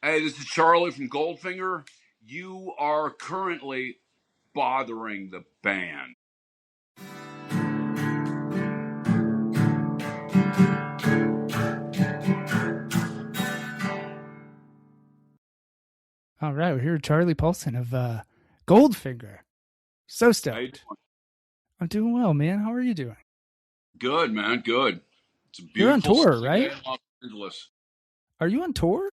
Hey, this is Charlie from Goldfinger. You are currently bothering the band. All right, we're here with Charlie Paulson of Goldfinger. So How you stoked. doing? I'm doing well, man. How are you doing? Good, man. Good. It's a You're on beautiful tour, sunny day right? in Los Angeles. Are you on tour?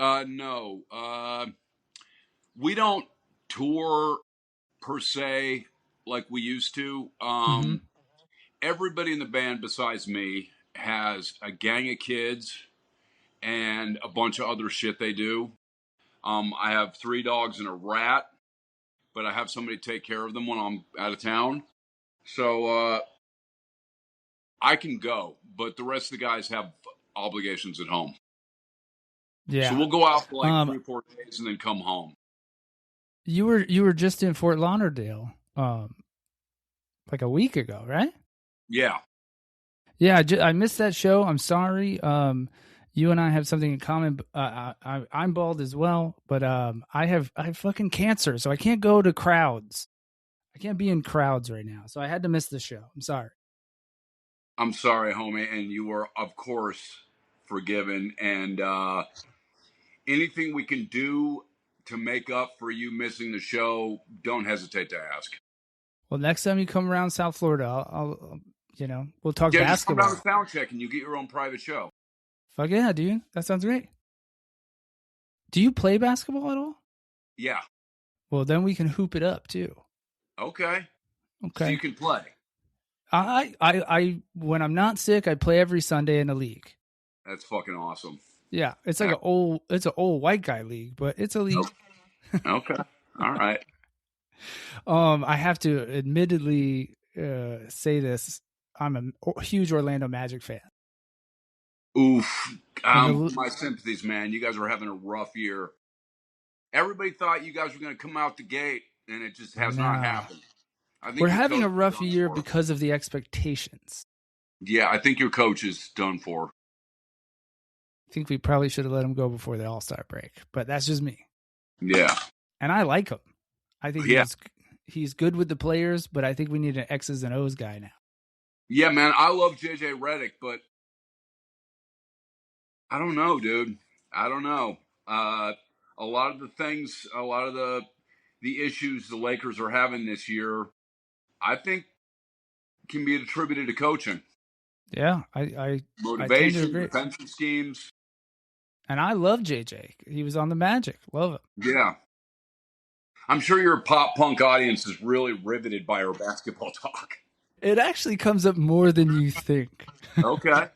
No. We don't tour per se like we used to. Mm-hmm. Everybody in the band besides me has a gang of kids and a bunch of other shit they do. I have 3 dogs and a rat, but I have somebody take care of them when I'm out of town. So I can go, but the rest of the guys have obligations at home. So Yeah. we'll go out for like 3 or 4 days and then come home. You were just in Fort Lauderdale, like a week ago, right? Yeah. Yeah, I missed that show. I'm sorry. You and I have something in common. I'm bald as well, but I have fucking cancer, so I can't go to crowds. I can't be in crowds right now, so I had to miss the show. I'm sorry. I'm sorry, homie, and you were, of course, forgiven. And anything we can do to make up for you missing the show, don't hesitate to ask. Well, next time you come around South Florida, I'll we'll talk Yeah, just come basketball. down to sound check and you get your own private show. Fuck yeah, dude. That sounds great. Do you play basketball at all? Yeah. Well, then we can hoop it up too. Okay. Okay. So you can play. I when I'm not sick, I play every Sunday in a league. That's fucking awesome. Yeah, it's like an old white guy league, but it's a league. Okay. All right. I have to admittedly say this. I'm a huge Orlando Magic fan. Oof. My sympathies, man. You guys are having a rough year. Everybody thought you guys were going to come out the gate, and it just has not happened. I think we're having a rough year because of the expectations. Yeah, I think your coach is done for. I think we probably should have let him go before the All-Star break, but that's just me. Yeah. And I like him. I think he's good with the players, but I think we need an X's and O's guy now. Yeah, man. I love JJ Redick, but I don't know, dude. I don't know. A lot of the issues the Lakers are having this year, I think can be attributed to coaching. Yeah, I motivation, defensive schemes. And I love JJ. He was on the Magic. Love him. Yeah. I'm sure your pop punk audience is really riveted by our basketball talk. It actually comes up more than you think. Okay.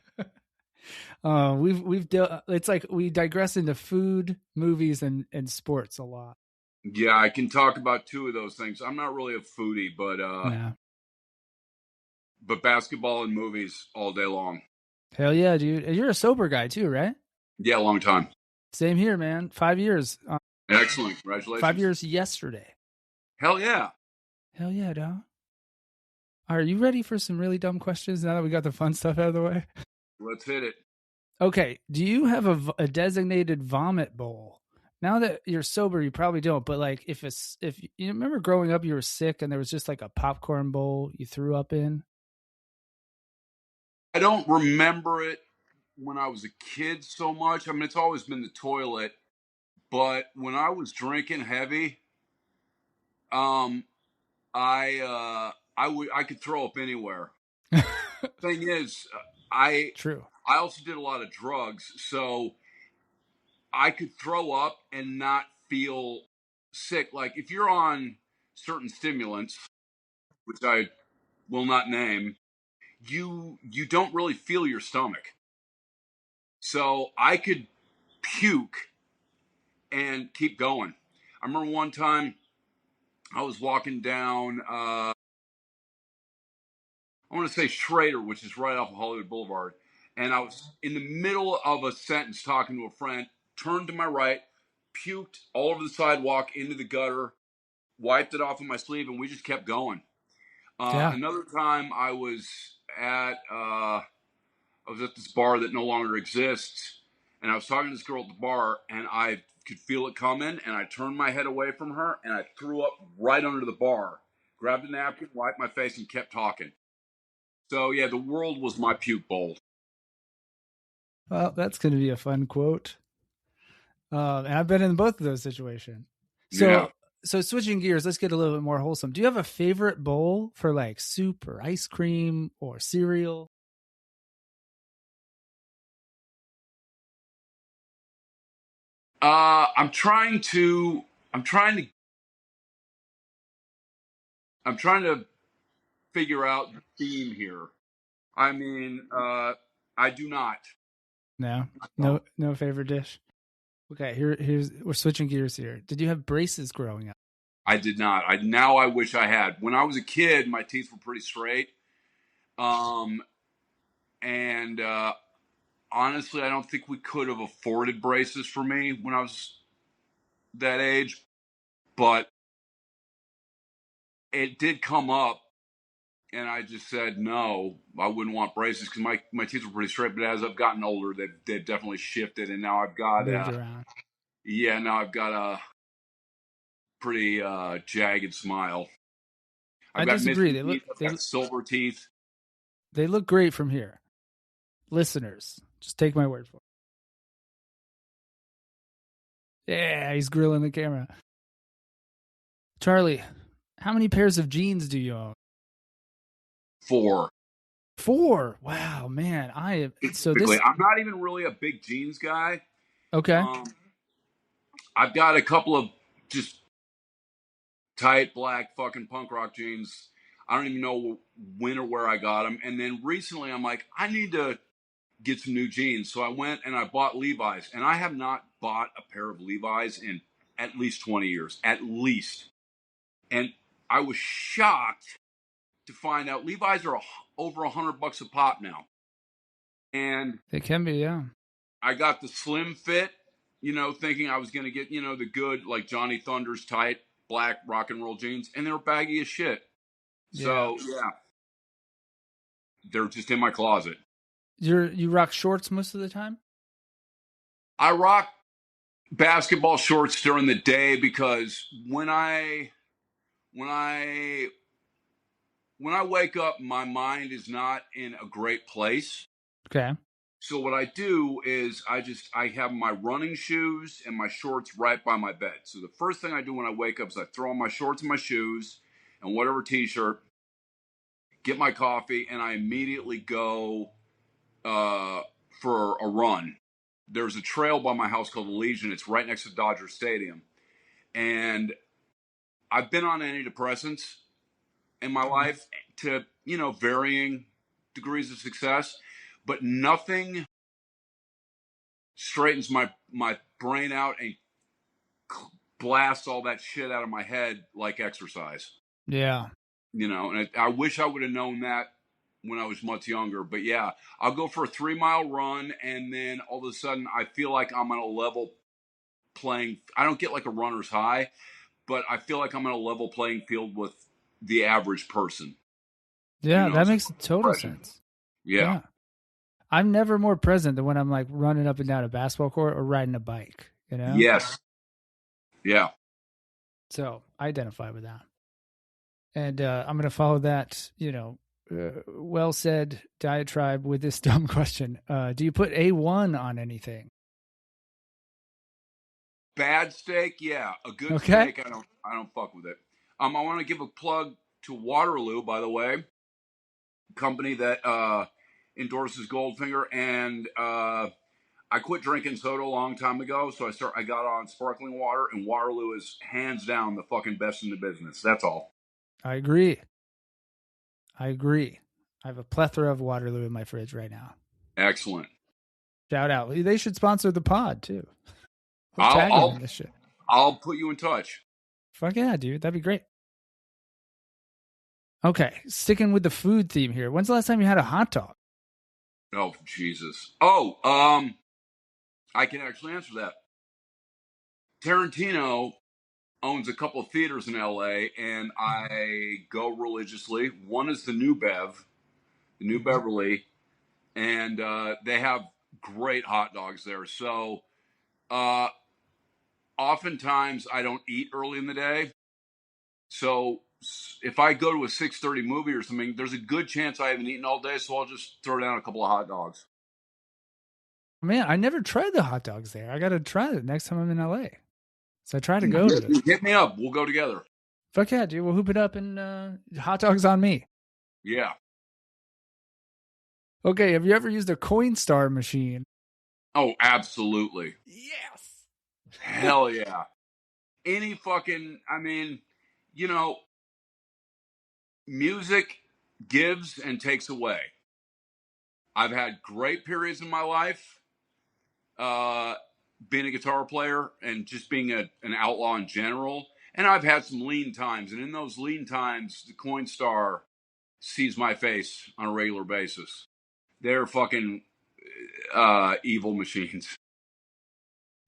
It's like we digress into food, movies, and sports a lot. Yeah, I can talk about 2 of those things. I'm not really a foodie, but basketball and movies all day long. Hell yeah, dude. And you're a sober guy too, right? Yeah, long time. Same here, man. 5 years. Excellent. Congratulations. 5 years yesterday. Hell yeah. Hell yeah, dog. Are you ready for some really dumb questions now that we got the fun stuff out of the way? Let's hit it. Okay. Do you have a designated vomit bowl? Now that you're sober, you probably don't. But like, if you remember growing up, you were sick and there was just like a popcorn bowl you threw up in. I don't remember it when I was a kid so much. I mean, it's always been the toilet. But when I was drinking heavy, I could throw up anywhere. Thing is, I also did a lot of drugs, so I could throw up and not feel sick. Like if you're on certain stimulants, which I will not name, you don't really feel your stomach. So I could puke and keep going. I remember one time I was walking down, I want to say Schrader, which is right off of Hollywood Boulevard. And I was in the middle of a sentence talking to a friend, turned to my right, puked all over the sidewalk into the gutter, wiped it off of my sleeve, and we just kept going. Another time I was at this bar that no longer exists, And I was talking to this girl at the bar, and I could feel it coming, and I turned my head away from her, and I threw up right under the bar, grabbed a napkin, wiped my face, and kept talking. So, yeah, the world was my puke bowl. Well, that's going to be a fun quote. And I've been in both of those situations. So, so switching gears, let's get a little bit more wholesome. Do you have a favorite bowl for like soup or ice cream or cereal? I'm trying to figure out the theme here. I mean, I do not. No favorite dish. Okay, here's we're switching gears here. Did you have braces growing up? I did not. I wish I had. When I was a kid, my teeth were pretty straight. And honestly, I don't think we could have afforded braces for me when I was that age. But it did come up, and I just said no. I wouldn't want braces because my teeth were pretty straight. But as I've gotten older, they've definitely shifted, and now I've got moved around. Yeah, now I've got a pretty jagged smile. I disagree. I've got silver teeth. They look great from here. Listeners, just take my word for it. Yeah, he's grilling the camera. Charlie, how many pairs of jeans do you own? 4. Wow, man. I'm not even really a big jeans guy. Okay. I've got a couple of just tight black fucking punk rock jeans. I don't even know when or where I got them. And then recently I'm like, I need to get some new jeans. So I went and I bought Levi's. And I have not bought a pair of Levi's in at least 20 years. At least. And I was shocked to find out Levi's are over $100 a pop now. And they can be, yeah. I got the slim fit, thinking I was going to get, the good, like Johnny Thunder's tight black rock and roll jeans, and they were baggy as shit. Yeah. So, yeah. They're just in my closet. You rock shorts most of the time? I rock basketball shorts during the day because when I wake up, my mind is not in a great place. Okay. So what I do is I have my running shoes and my shorts right by my bed. So the first thing I do when I wake up is I throw on my shorts and my shoes and whatever t-shirt, get my coffee, and I immediately go for a run. There's a trail by my house called the Legion. It's right next to Dodger Stadium. And I've been on antidepressants in my life to, varying degrees of success, but nothing straightens my brain out and blasts all that shit out of my head like exercise. Yeah. And I wish I would have known that when I was much younger. But yeah, I'll go for a 3-mile run, and then all of a sudden I feel like I'm on a level playing. I don't get like a runner's high, but I feel like I'm on a level playing field with the average person. Yeah, that makes total sense. Yeah. I'm never more present than when I'm like running up and down a basketball court or riding a bike, Yes. Yeah. So I identify with that. And I'm going to follow that, well said diatribe with this dumb question. Do you put A1 on anything? Bad steak, yeah. A good steak, I don't fuck with it. I want to give a plug to Waterloo, by the way, company that endorses Goldfinger, and I quit drinking soda a long time ago, so I got on sparkling water, and Waterloo is hands down the fucking best in the business. That's all. I agree. I have a plethora of Waterloo in my fridge right now. Excellent. Shout out. They should sponsor the pod too. I'll put you in touch. Fuck yeah, dude. That'd be great. Okay, sticking with the food theme here. When's the last time you had a hot dog? Oh, Jesus. I can actually answer that. Tarantino owns a couple of theaters in LA, and I go religiously. One is the New Beverly, and they have great hot dogs there. So, uh, oftentimes I don't eat early in the day. So if I go to a 6:30 movie or something, there's a good chance I haven't eaten all day. So I'll just throw down a couple of hot dogs. Man, I never tried the hot dogs there. I got to try it next time I'm in LA. So I try to go to this. Hit me up. We'll go together. Fuck yeah, dude. We'll hoop it up and hot dogs on me. Yeah. Okay, have you ever used a Coinstar machine? Oh, absolutely. Yes. Hell yeah. Any fucking, I mean, you know, music gives and takes away. I've had great periods in my life, being a guitar player and just being an outlaw in general. And I've had some lean times. And in those lean times, the Coinstar sees my face on a regular basis. They're fucking evil machines.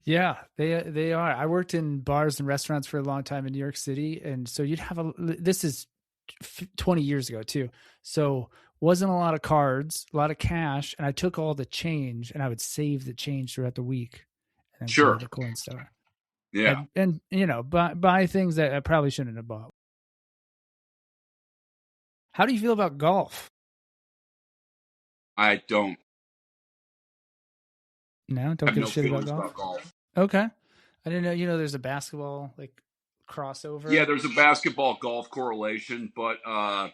Yeah, they are. I worked in bars and restaurants for a long time in New York City, and so you'd have this is 20 years ago too. So wasn't a lot of cards, a lot of cash, and I took all the change and I would save the change throughout the week and sure. the Coinstar. Yeah. And you know, buy things that I probably shouldn't have bought. How do you feel about golf? I don't. No, don't give a shit about golf. Okay. I didn't know, there's a basketball like crossover. Yeah, there's a basketball golf correlation, but I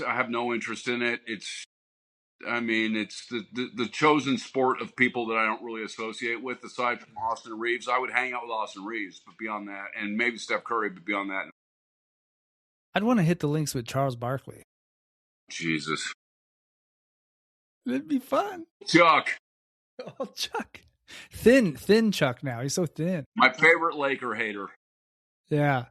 have no interest in it. It's the chosen sport of people that I don't really associate with, aside from Austin Reeves. I would hang out with Austin Reeves, but beyond that, and maybe Steph Curry, but beyond that. I'd want to hit the links with Charles Barkley. Jesus. That'd be fun. Chuck. Oh, Chuck. Thin Chuck now. He's so thin. My favorite Laker hater. Yeah.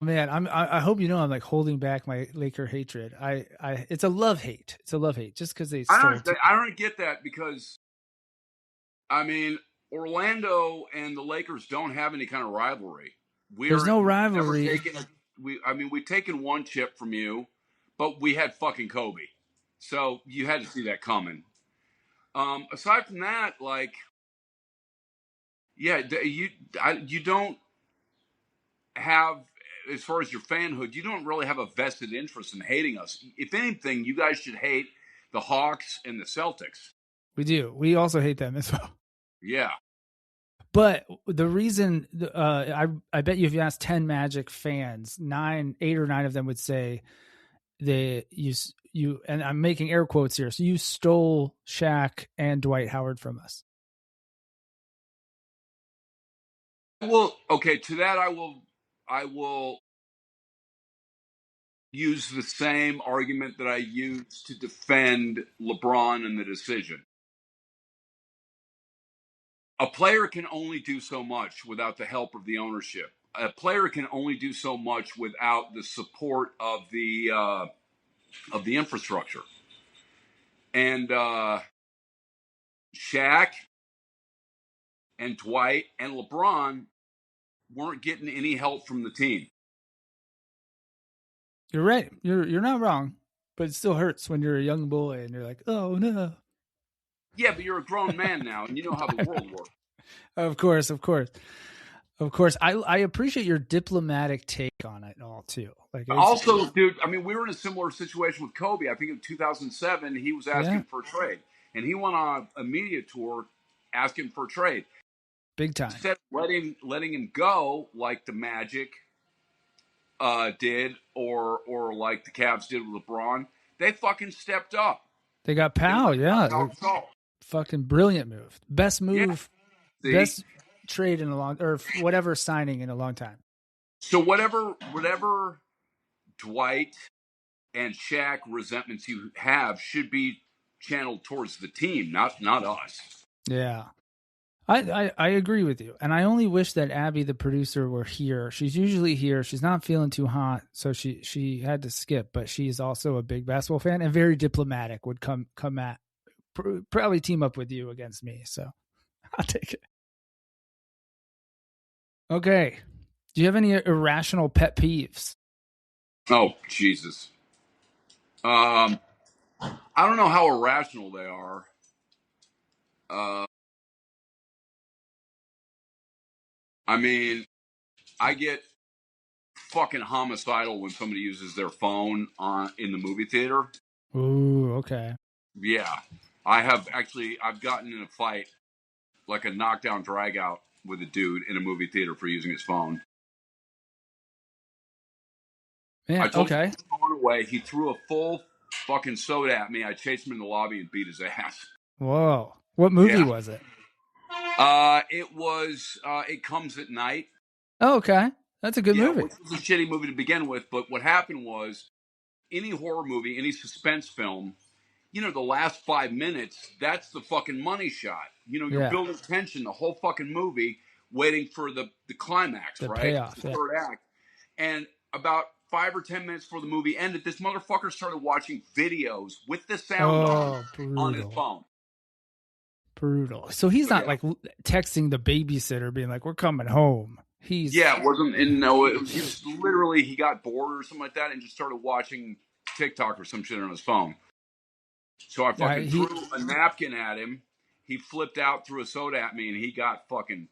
Man, I hope you know I'm like holding back my Laker hatred. It's a love hate. It's a love hate just because they. I don't get that because, I mean, Orlando and the Lakers don't have any kind of rivalry. There's no rivalry. We've taken one chip from you, but we had fucking Kobe, so you had to see that coming. Aside from that, like, yeah, you don't have, as far as your fanhood, you don't really have a vested interest in hating us. If anything, you guys should hate the Hawks and the Celtics. We do. We also hate them as well. Yeah. But the reason, I bet you if you ask 10 Magic fans, 8 or 9 of them would say you, and I'm making air quotes here, so you stole Shaq and Dwight Howard from us. Well, okay, to that I will use the same argument that I used to defend LeBron and the decision. A player can only do so much without the help of the ownership. A player can only do so much without the support of the infrastructure. And Shaq and Dwight and LeBron weren't getting any help from the team. You're right. You're not wrong, but it still hurts when you're a young boy and you're like, oh no. Yeah, but you're a grown man now, and you know how the world works. Of course. I appreciate your diplomatic take on it all too. Like, also, dude, I mean, we were in a similar situation with Kobe. I think in 2007, he was asking for a trade, and he went on a media tour asking for a trade. Big time. Instead of letting him go like the Magic did, or like the Cavs did with LeBron, they fucking stepped up. They got Powell, yeah. Fucking brilliant move. Best move. Yeah. Best trade in a long, or whatever signing in a long time. So whatever Dwight and Shaq resentments you have should be channeled towards the team, not us. Yeah. I agree with you. And I only wish that Abby, the producer, were here. She's usually here. She's not feeling too hot, so she had to skip, but she's also a big basketball fan and very diplomatic, would come at, probably team up with you against me. So I'll take it. Okay. Do you have any irrational pet peeves? Oh, Jesus. I don't know how irrational they are. I mean, I get fucking homicidal when somebody uses their phone in the movie theater. Ooh, okay. Yeah, I've gotten in a fight, like a knockdown drag out with a dude in a movie theater for using his phone. Yeah, I told him okay. to put his phone away. He threw a full fucking soda at me. I chased him in the lobby and beat his ass. Whoa. What movie was it? It was It Comes at Night. Oh, okay. That's a good movie. Which was a shitty movie to begin with. But what happened was, any horror movie, any suspense film, the last 5 minutes, that's the fucking money shot. You're building tension the whole fucking movie, waiting for the climax, right? Payoff, the third act. And about 5 or 10 minutes before the movie ended, this motherfucker started watching videos with the sound on his phone. Brutal. So he's not like texting the babysitter being like, we're coming home. It wasn't, and no, he was literally, he got bored or something like that and just started watching TikTok or some shit on his phone. So I fucking threw a napkin at him. He flipped out, threw a soda at me, and he got fucking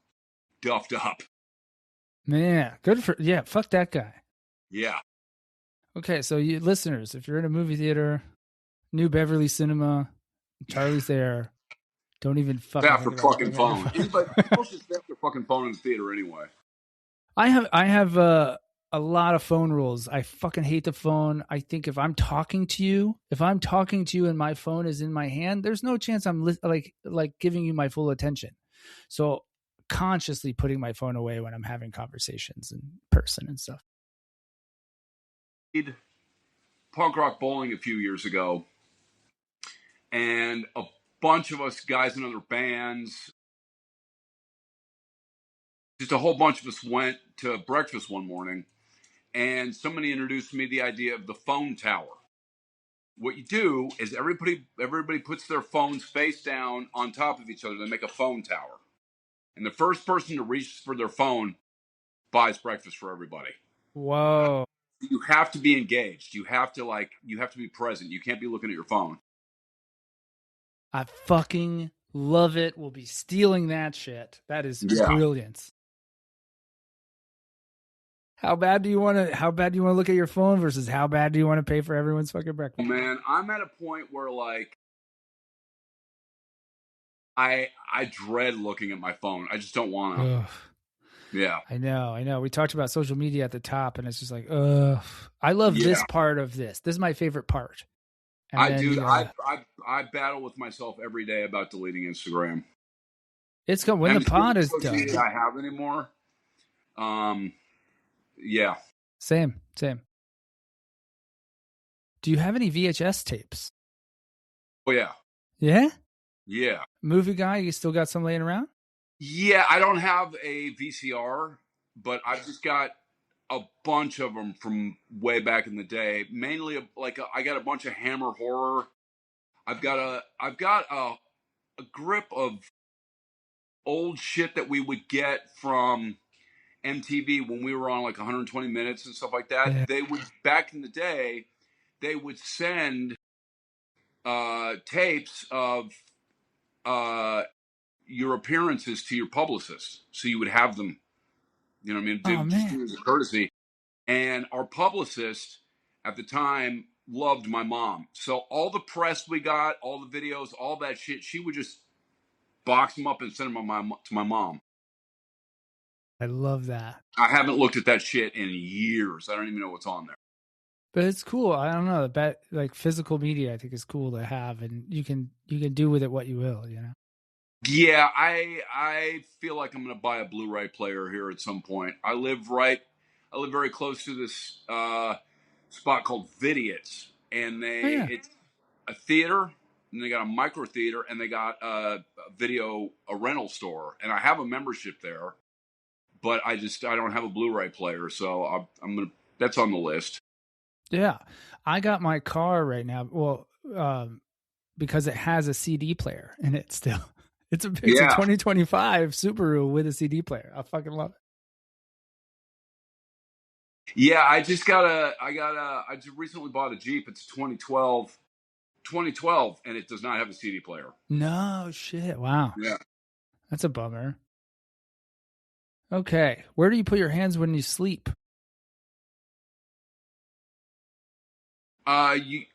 duffed up. Man, fuck that guy. Yeah. Okay, so you listeners, if you're in a movie theater, New Beverly Cinema, Charlie's there, don't even fucking After fucking phone. Anybody else just left their fucking phone in the theater anyway. I have a lot of phone rules. I fucking hate the phone. I think if I'm talking to you and my phone is in my hand, there's no chance I'm like giving you my full attention. So consciously putting my phone away when I'm having conversations in person and stuff. Punk rock bowling a few years ago, and a bunch of us guys in other bands, just a whole bunch of us went to breakfast one morning, and somebody introduced me the idea of the phone tower. What you do is everybody puts their phones face down on top of each other. They make a phone tower, and the first person to reach for their phone buys breakfast for everybody. Whoa! You have to be engaged. You have to be present. You can't be looking at your phone. I fucking love it. We'll be stealing that shit. That is brilliant. How bad do you want to look at your phone versus how bad do you want to pay for everyone's fucking breakfast? Man, I'm at a point where like I dread looking at my phone. I just don't want to. Yeah. I know. We talked about social media at the top, and it's just like, I love this part of this. This is my favorite part. And I battle with myself every day about deleting Instagram. It's going when the pod is done. I have anymore. Yeah. Same. Do you have any VHS tapes? Oh yeah. Yeah? Yeah. Movie guy, you still got some laying around? Yeah, I don't have a VCR, but I've just got a bunch of them from way back in the day. Mainly, I got a bunch of Hammer horror. I've got a grip of old shit that we would get from MTV when we were on like 120 minutes and stuff like that. Yeah. They would, back in the day, they would send tapes of your appearances to your publicist, so you would have them. You know what I mean? Just as a courtesy. And our publicist at the time loved my mom, so all the press we got, all the videos, all that shit, she would just box them up and send them to my mom. I love that. I haven't looked at that shit in years. I don't even know what's on there. But it's cool. I don't know. Like physical media, I think is cool to have, and you can do with it what you will. You know. Yeah, I feel like I'm going to buy a Blu-ray player here at some point. I live very close to this spot called Vidiots, and it's a theater, and they got a micro theater, and they got a rental store, and I have a membership there, but I don't have a Blu-ray player, so that's on the list. Yeah, I got my car right now. Well, because it has a CD player in it still. It's a 2025 Subaru with a CD player. I fucking love it. Yeah, I just recently bought a Jeep. It's 2012, 2012, and it does not have a CD player. No shit. Wow. Yeah. That's a bummer. Okay. Where do you put your hands when you sleep?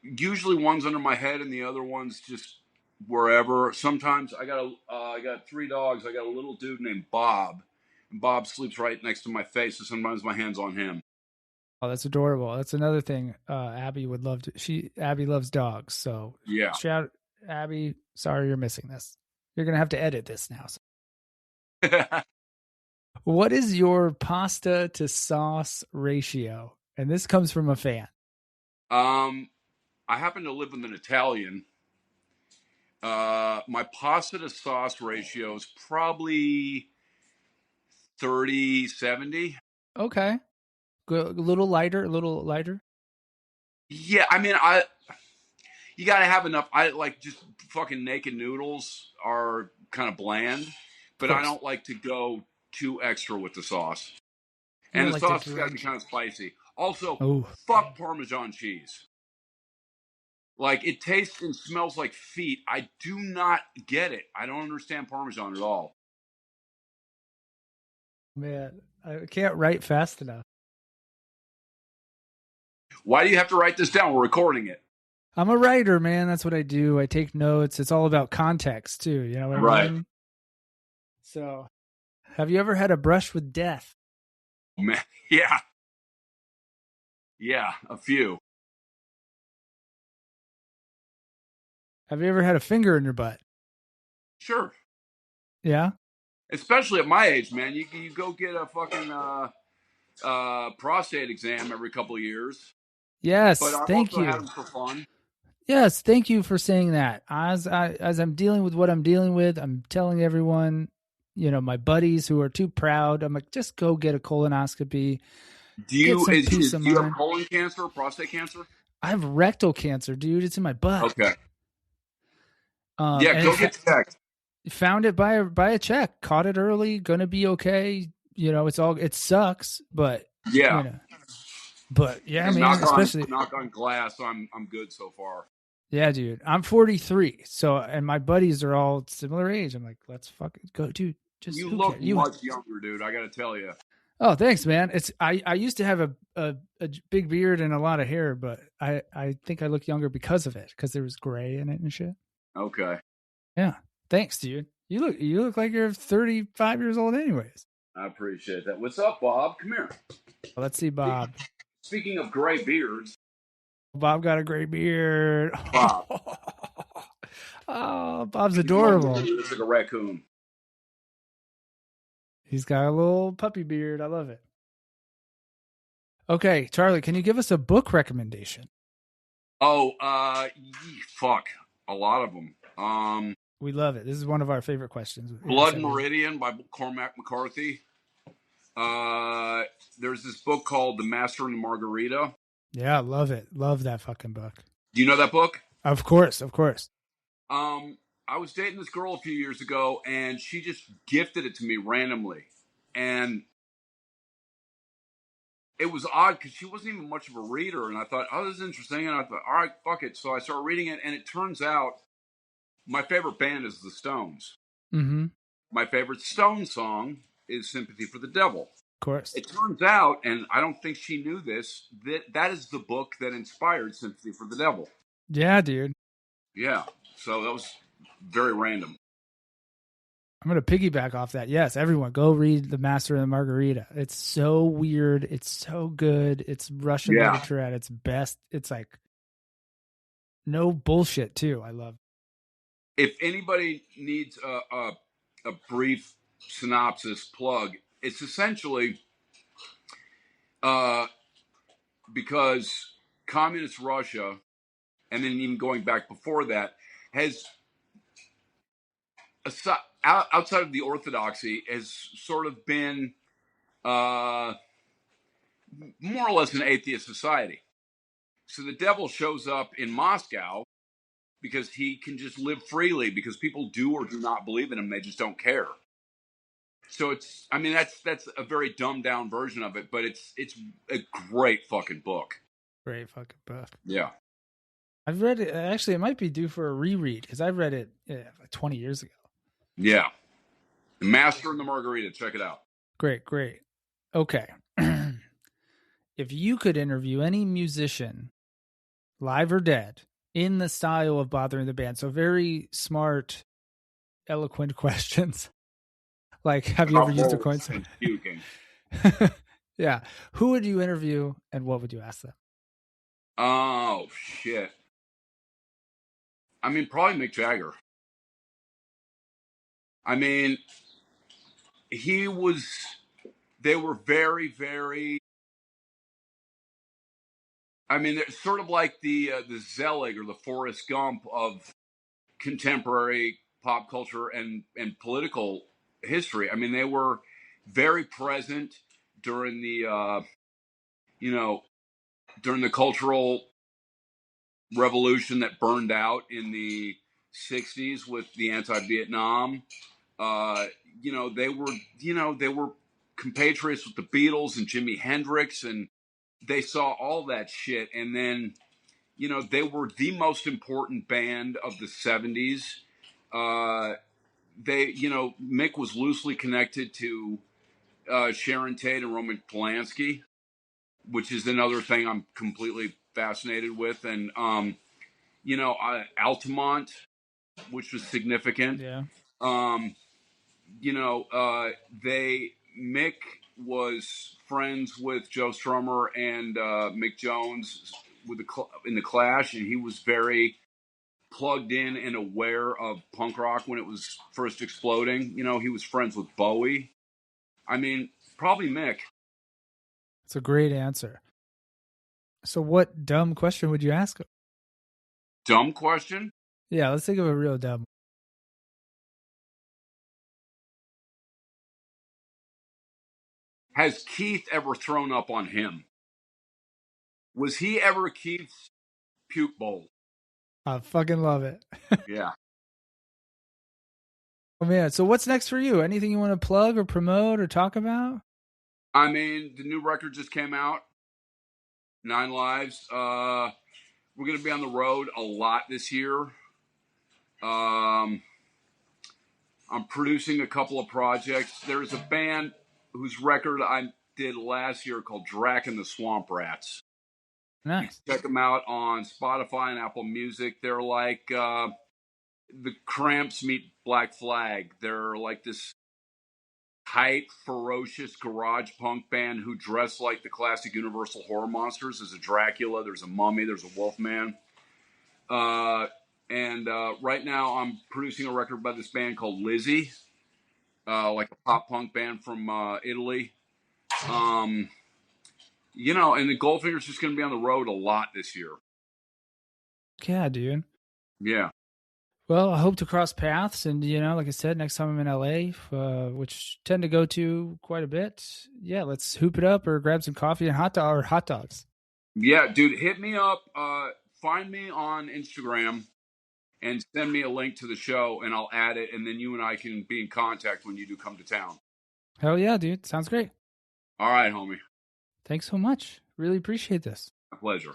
Usually one's under my head and the other one's just wherever. Sometimes I got 3 dogs. I got a little dude named Bob, and Bob sleeps right next to my face. So sometimes my hand's on him. Oh, that's adorable. That's another thing Abby would love to. Abby loves dogs. So Yeah. shout Abby. Sorry you're missing this. You're gonna have to edit this now. What is your pasta to sauce ratio? And this comes from a fan. I happen to live with an Italian. My pasta to sauce ratio is probably 30-70. Okay. A little lighter, Yeah, I mean, you got to have enough. I like just fucking naked noodles are kind of bland, but I don't like to go too extra with the sauce. And the sauce has got to be kind of spicy. Also, fuck Parmesan cheese. Like, it tastes and smells like feet. I do not get it. I don't understand Parmesan at all. Man, I can't write fast enough. Why do you have to write this down? We're recording it. I'm a writer, man. That's what I do. I take notes. It's all about context, too. You know what I mean? So, have you ever had a brush with death? Man, yeah. Yeah, a few. Have you ever had a finger in your butt? Sure. Yeah? Especially at my age, man. You go get a fucking prostate exam every couple of years. Yes, but thank you. Had them for fun. Yes, thank you for saying that. As I'm dealing with what I'm dealing with, I'm telling everyone, you know, my buddies who are too proud, I'm like, just go get a colonoscopy. Do you have colon cancer or prostate cancer? I have rectal cancer, dude. It's in my butt. Okay. Yeah, go get checked. Found it by a check. Caught it early. Gonna be okay. You know, it sucks, but yeah. You know, but yeah, and man. Especially knock on glass. I'm good so far. Yeah, dude. I'm 43. So, and my buddies are all similar age. I'm like, let's fucking go, dude. Just you look much younger, dude. I got to tell you. Oh, thanks, man. I used to have a big beard and a lot of hair, but I think I look younger because of it, because there was gray in it and shit. Okay. Yeah. Thanks, dude. You look like you're 35 years old, anyways. I appreciate that. What's up, Bob? Come here. Well, let's see, Bob. Speaking of gray beards. Bob got a gray beard. Bob. Oh, Bob's adorable. He looks like a raccoon. He's got a little puppy beard. I love it. Okay, Charlie, can you give us a book recommendation? Oh, fuck. A lot of them. We love it. This is one of our favorite questions. Blood Meridian by Cormac McCarthy. There's this book called The Master and the Margarita. Yeah, love it. Love that fucking book. Do you know that book? Of course. I was dating this girl a few years ago, and she just gifted it to me randomly. And it was odd because she wasn't even much of a reader. And I thought, oh, this is interesting. And I thought, all right, fuck it. So I started reading it, and it turns out my favorite band is the Stones. Mm-hmm. My favorite Stones song is Sympathy for the Devil. Of course. It turns out, and I don't think she knew this, that is the book that inspired Sympathy for the Devil. Yeah, dude. Yeah. So that was very random. I'm going to piggyback off that. Yes, everyone, go read The Master and the Margarita. It's so weird. It's so good. It's Russian literature at its best. It's like no bullshit, too. I love it. If anybody needs a brief synopsis plug, it's essentially because communist Russia, and then even going back before that, has outside of the orthodoxy, has sort of been more or less an atheist society. So the devil shows up in Moscow because he can just live freely because people do or do not believe in him. They just don't care. So that's a very dumbed down version of it, but it's a great fucking book. Great fucking book. Yeah. I've read it. Actually, it might be due for a reread because I read it like 20 years ago. Yeah. Master and the Margarita. Check it out. Great, great. Okay. If you could interview any musician, live or dead, in the style of Bothering the Band, so very smart, eloquent questions. Like, have you ever used a coin? Yeah. Who would you interview and what would you ask them? Oh, shit. I mean, probably Mick Jagger. I mean, they were very, very, I mean, they're sort of like the Zelig or the Forrest Gump of contemporary pop culture and political history. I mean, they were very present during the, during the cultural revolution that burned out in the 60s with the anti-Vietnam. They were compatriots with the Beatles and Jimi Hendrix, and they saw all that shit. And then, they were the most important band of the 70s. Mick was loosely connected to Sharon Tate and Roman Polanski, which is another thing I'm completely fascinated with. And, Altamont, which was significant. Yeah. Mick was friends with Joe Strummer and Mick Jones in the Clash, and he was very plugged in and aware of punk rock when it was first exploding. He was friends with Bowie. I mean, probably Mick. It's a great answer. So what dumb question would you ask him? Dumb question? Yeah, let's think of a real dumb. Has Keith ever thrown up on him? Was he ever Keith's puke bowl? I fucking love it. Yeah. Oh man, so what's next for you? Anything you want to plug or promote or talk about? I mean, the new record just came out, 9 Lives. We're going to be on the road a lot this year. I'm producing a couple of projects. There's a band whose record I did last year called Drac and the Swamp Rats. Nice. Check them out on Spotify and Apple Music. They're like the Cramps meet Black Flag. They're like this tight, ferocious garage punk band who dress like the classic Universal horror monsters. There's a Dracula, there's a mummy, there's a Wolfman. And right now I'm producing a record by this band called Lizzie, like a pop punk band from Italy. And the Goldfinger's just going to be on the road a lot this year. Yeah, dude. Yeah. Well, I hope to cross paths, and like I said, next time I'm in LA, which tend to go to quite a bit. Yeah, let's hoop it up or grab some coffee and hot dogs. Yeah, dude, hit me up. Find me on Instagram and send me a link to the show, and I'll add it, and then you and I can be in contact when you do come to town. Hell yeah, dude! Sounds great. All right, homie. Thanks so much. Really appreciate this. My pleasure.